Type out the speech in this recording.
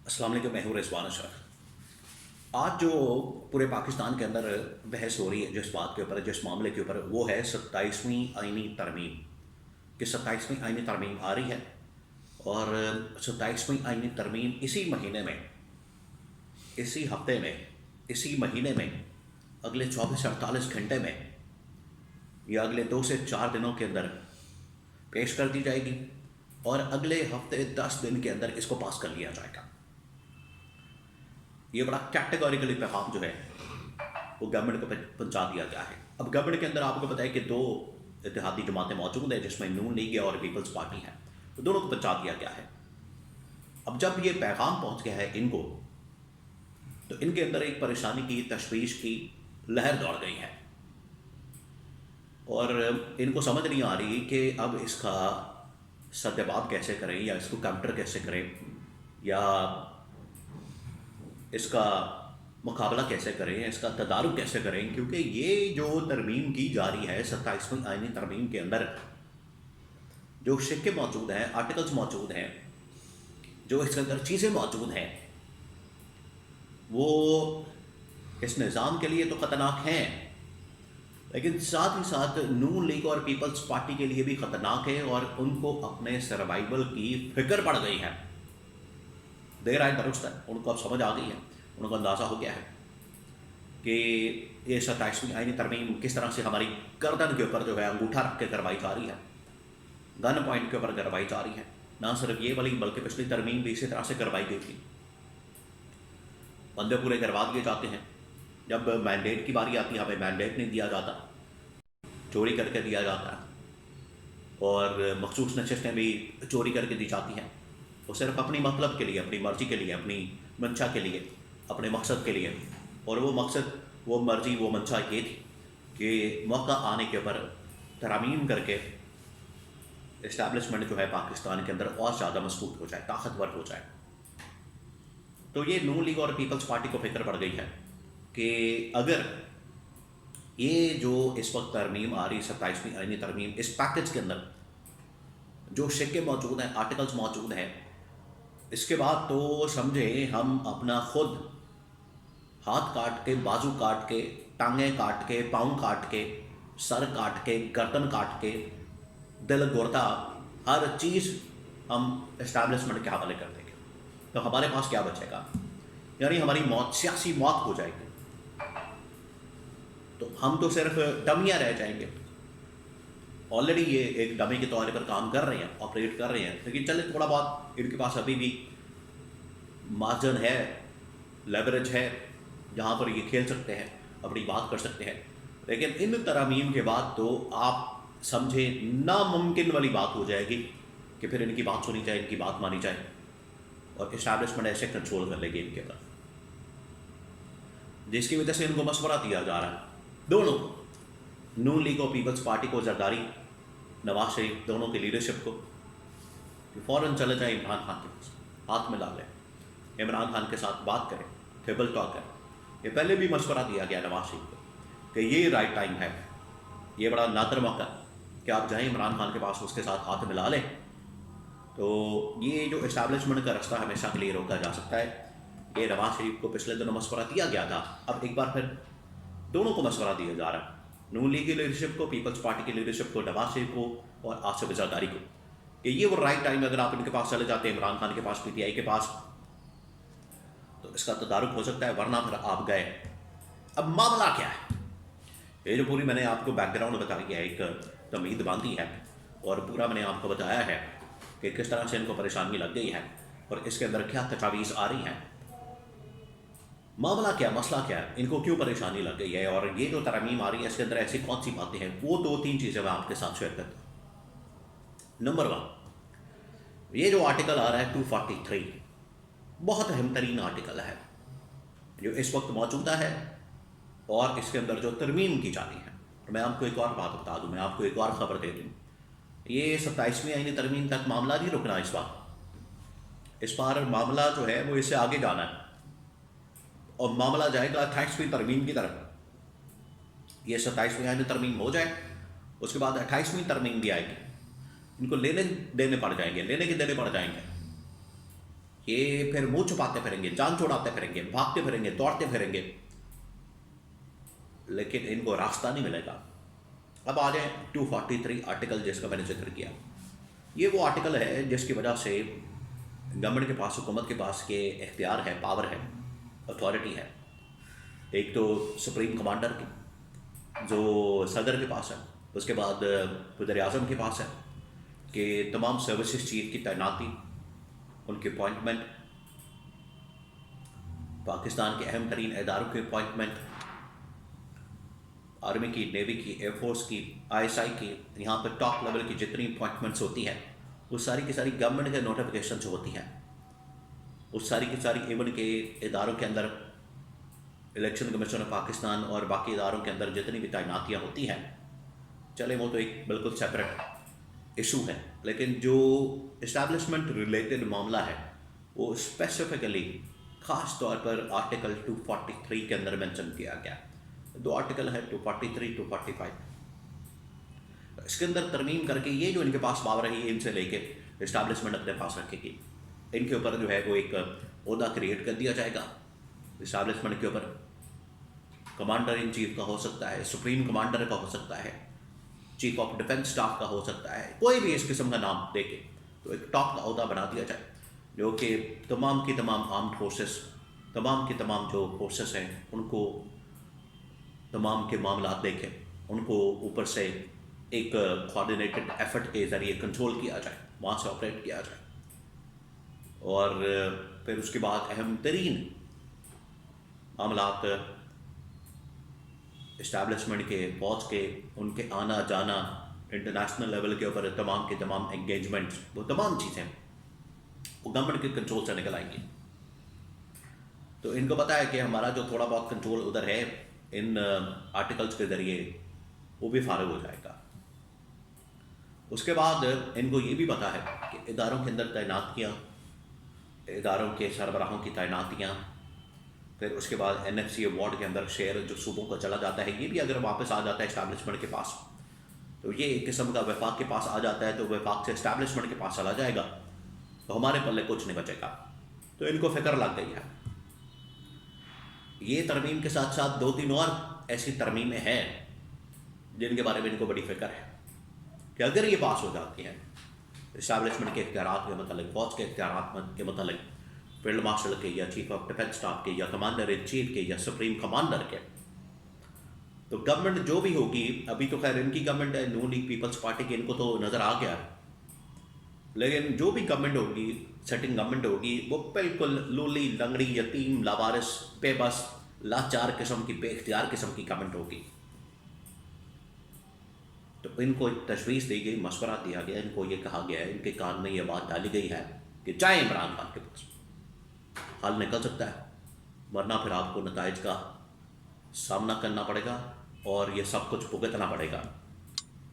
अस्सलाम वालेकुम, मैं हूं रिजवान अशरफ। आज जो पूरे पाकिस्तान के अंदर बहस हो रही है जिस बात के ऊपर, जिस मामले के ऊपर, वो है 27वीं आईनी तरमीम। कि 27वीं आईनी तरमीम आ रही है और 27वीं आईनी तरमीम इसी महीने में, इसी हफ्ते में, इसी महीने में, अगले 24 से 48 घंटे में या अगले 2 से 4 दिनों के अंदर पेश कर दी जाएगी और अगले हफ्ते 10 दिन के अंदर इसको पास कर लिया जाएगा। ये बड़ा कैटेगोरिकली पैगाम जो है वो गवर्नमेंट को पहुंचा दिया गया है। अब गवर्नमेंट के अंदर आपको पता है कि दो इत्तेहादी जमातें मौजूद हैं जिसमें नून लीग और पीपल्स पार्टी है, तो दोनों को पहुंचा दिया गया है। अब जब ये पैगाम पहुंच गया है इनको, तो इनके अंदर एक परेशानी की, तशवीश की लहर दौड़ गई है और इनको समझ नहीं आ रही कि अब इसका सद्देबाब कैसे करें या इसको काउंटर कैसे करें या इसका मुकाबला कैसे करें, इसका तदारुक कैसे करें। क्योंकि ये जो तरमीम की जा रही है 27वीं आईनी तरमीम के अंदर जो शिक्के मौजूद हैं, आर्टिकल्स मौजूद हैं, जो इसके अंदर चीज़ें मौजूद हैं, वो इस निज़ाम के लिए तो ख़तरनाक हैं, लेकिन साथ ही साथ नून लीग और पीपल्स पार्टी के लिए भी ख़तरनाक है और उनको अपने सर्वाइवल की फिक्र पड़ गई है। देर आए दुरुस्त है, उनको अब समझ आ गई है, उनको अंदाज़ा हो गया है कि ये 27वीं आईनी तरमीम किस तरह से हमारी गर्दन के ऊपर जो है अंगूठा रख के करवाई जा रही है, गन पॉइंट के ऊपर करवाई जा रही है। ना सिर्फ ये वाली बल्कि पिछली तरमीम भी इसी तरह से करवाई गई थी। बंदे पूरे करवा दिए जाते हैं, जब मैंडेट की बारी आती है हमें मैंडेट नहीं दिया जाता, चोरी करके दिया जाता है और मखसूस नशिस्तें भी चोरी करके दी जाती हैं। वो सिर्फ अपनी मतलब के लिए, अपनी मर्जी के लिए, अपनी मंशा के लिए, अपने मकसद के लिए। और वो मकसद, वो मर्जी, वो मंशा ये थी कि मौका आने के ऊपर तरमीम करके इस्टेब्लिशमेंट जो है पाकिस्तान के अंदर और ज़्यादा मजबूत हो जाए, ताकतवर हो जाए। तो ये नून लीग और पीपल्स पार्टी को फिक्र पड़ गई है कि अगर ये जो इस वक्त तरमीम आ रही 27वीं आईनी तरमीम, इस पैकेज के अंदर जो शिक्के मौजूद हैं, आर्टिकल्स मौजूद हैं, इसके बाद तो समझे हम अपना खुद हाथ काट के, बाजू काट के, टांगें काट के, पाँव काट के, सर काट के, गर्दन काट के, दिल गुर्दा, हर चीज़ हम इस्टेब्लिशमेंट के हवाले कर देंगे। तो हमारे पास क्या बचेगा? यानी हमारी मौत, सियासी मौत हो जाएगी। तो हम तो सिर्फ डमियाँ रह जाएंगे। ऑलरेडी ये एक डमी के तौर पर काम कर रहे हैं, ऑपरेट कर रहे हैं, लेकिन चले थोड़ा बहुत इनके पास अभी भी मार्जिन है, लेवरेज है, जहाँ पर ये खेल सकते हैं, अपनी बात कर सकते हैं। लेकिन इन तरमीम के बाद तो आप समझे नामुमकिन वाली बात हो जाएगी कि फिर इनकी बात सुनी जाए, इनकी बात मानी जाए और इस्टेब्लिशमेंट ऐसे कंट्रोल कर लेगी इनके ऊपर, जिसकी वजह से इनको मशवरा दिया जा रहा है दोनों को, नून लीग और पीपल्स पार्टी को, जरदारी, नवाज शरीफ, दोनों की लीडरशिप को, कि फ़ौरन चले जाए इमरान खान के पास, हाथ मिला लें, इमरान खान के साथ बात करें, टेबल टॉक करें। ये पहले भी मशवरा दिया गया नवाज शरीफ को कि ये राइट टाइम है, ये बड़ा नादर मौका कि आप जाएँ इमरान खान के पास, उसके साथ हाथ मिला लें। तो ये जो इस्टेब्लिशमेंट का रास्ता हमेशा के लिए रोका जा सकता है। ये नवाज शरीफ को पिछले दिनों मशवरा दिया गया था, अब एक बार फिर दोनों को मशवरा दिया जा रहा है, नून लीग की लीडरशिप को, पीपल्स पार्टी की लीडरशिप को, नवाज शरीफ को और आसिफ जरदारी को, कि ये वो राइट टाइम है। अगर आप इनके पास चले जाते हैं, इमरान खान के पास, पीटीआई के पास, तो इसका तदारुक हो सकता है, वरना फिर आप गए। अब मामला क्या है? ये जो पूरी मैंने आपको बैकग्राउंड बताई है, एक तमीद बांधी है और पूरा मैंने आपको बताया है कि किस तरह से इनको परेशानी लग गई है और इसके अंदर क्या तजावीज़ आ रही हैं। मामला क्या, मसला क्या है, इनको क्यों परेशानी लग गई है और ये जो तरमीम आ रही है इसके अंदर ऐसी कौन सी बातें हैं, वो 2-3 चीज़ें मैं आपके साथ शेयर करता हूँ। नंबर 1, ये जो आर्टिकल आ रहा है 243, बहुत अहम तरीन आर्टिकल है जो इस वक्त मौजूदा है और इसके अंदर जो तरमीम की जा रही है। और मैं आपको एक और बात बता दूँ, मैं आपको एक और ख़बर दे दूँ, ये 27वीं आईनी तरमीम तक मामला नहीं रुकना इस बार मामला जो है वो इससे आगे जाना है और मामला जाएगा 28वीं तरमीम की तरफ। ये 27वीं आईनी तरमीम हो जाए, उसके बाद 28वीं तरमीम भी आएगी, इनको लेने देने पड़ जाएंगे, लेने के देने पड़ जाएंगे। ये फिर मुंह छुपाते फिरेंगे, जान छुड़ाते फिरेंगे, भागते फिरेंगे, दौड़ते फिरेंगे, लेकिन इनको रास्ता नहीं मिलेगा। अब आ जाए 243 आर्टिकल जिसका मैंने जिक्र किया। ये वो आर्टिकल है जिसकी वजह से गवर्नमेंट के पास, हुकूमत के पास के इख्तियार है, पावर है, अथॉरिटी है। एक तो सुप्रीम कमांडर की जो सदर के पास है, उसके बाद वज़ीर आज़म के पास है कि तमाम सर्विसेज चीफ की तैनाती, उनकी अपॉइंटमेंट, पाकिस्तान के अहम तरीन इदारों की अपॉइंटमेंट, आर्मी की, नेवी की, एयरफोर्स की, ISI की, यहाँ पर टॉप लेवल की जितनी अपॉइंटमेंट्स होती हैं वो सारी की सारी गवर्नमेंट के नोटिफिकेशन जो होती हैं, उस सारी की सारी इवन के इदारों के अंदर, इलेक्शन कमीशन ऑफ पाकिस्तान और बाकी इदारों के अंदर जितनी भी तैनातियाँ होती हैं, चले वो तो एक बिल्कुल सेपरेट इशू है, लेकिन जो इस्टेब्लिशमेंट रिलेटेड मामला है वो स्पेसिफिकली ख़ास तौर पर आर्टिकल 243 के अंदर मेंशन किया गया। दो आर्टिकल है 243, 245। इसके अंदर तरमीम करके ये जो इनके पास पावर है, इनसे लेके इस्टेब्लिशमेंट अपने पास रखेगी, इनके ऊपर जो है वो एक ओहदा क्रिएट कर दिया जाएगा। इस्टेब्लिशमेंट के ऊपर कमांडर इन चीफ का हो सकता है, सुप्रीम कमांडर का हो सकता है, चीफ ऑफ डिफेंस स्टाफ का हो सकता है, कोई भी इस किस्म का नाम देके तो एक टॉप का ओहदा बना दिया जाए जो कि तमाम की तमाम आर्म्ड फोर्सेस, तमाम की तमाम जो फोर्सेस हैं उनको तमाम के मामला देखें, उनको ऊपर से एक कोऑर्डिनेटेड एफर्ट के ज़रिए कंट्रोल किया जाए, वहाँ से ऑपरेट किया जाए। और फिर उसके बाद अहम तरीन मामलात इस्टेब्लिशमेंट के, फौज के, उनके आना जाना, इंटरनेशनल लेवल के ऊपर तमाम के तमाम एंगेजमेंट्स, वो तमाम चीज़ें वो गवर्नमेंट के कंट्रोल से निकल आएंगी। तो इनको पता है कि हमारा जो थोड़ा बहुत कंट्रोल उधर है इन आर्टिकल्स के ज़रिए वो भी फारिग हो जाएगा। उसके बाद इनको ये भी पता है कि इदारों के अंदर तैनातियाँ, इदारों के सरबराहों की तैनातियाँ, फिर उसके बाद NFC अवार्ड के अंदर शेयर जो सूबों को चला जाता है, ये भी अगर वापस आ जाता है इस्टेब्लिशमेंट के पास, तो ये एक किस्म का वफाक के पास आ जाता है, तो वफाक से इस्टेब्लिशमेंट के पास चला जाएगा, तो हमारे पल्ले कुछ नहीं बचेगा। तो इनको फिक्र लग गई है। ये तरमीम के साथ साथ 2-3 और ऐसी तरमीमें हैं जिनके बारे में इनको बड़ी फिक्र है कि अगर ये पास हो जाती हैं इस्टेब्लिशमेंट के इख्तियारात के मतलब, फौज के इख्तियारात के मतलब, फील्ड मार्शल के या चीफ ऑफ डिफेंस स्टाफ के या कमांडर इन चीफ के या सुप्रीम कमांडर के, तो गवर्नमेंट जो भी होगी, अभी तो खैर इनकी गवर्नमेंट है, नून लीग पीपल्स पार्टी की, इनको तो नज़र आ गया है, लेकिन जो भी गवर्नमेंट होगी, सेटिंग गवर्नमेंट होगी, वो बिल्कुल लूली, लंगड़ी, यतीम, लावारिस, बेबस, लाचार किस्म की, बेख्तियार किस्म की गवर्नमेंट होगी। तो इनको एक तशवीश दी गई, मशवरा दिया गया, इनको ये कहा गया है, इनके कान में ये बात डाली गई है कि जाए इमरान खान के पास, हल निकल सकता है, वरना फिर आपको नताइज का सामना करना पड़ेगा और ये सब कुछ भुगतना पड़ेगा।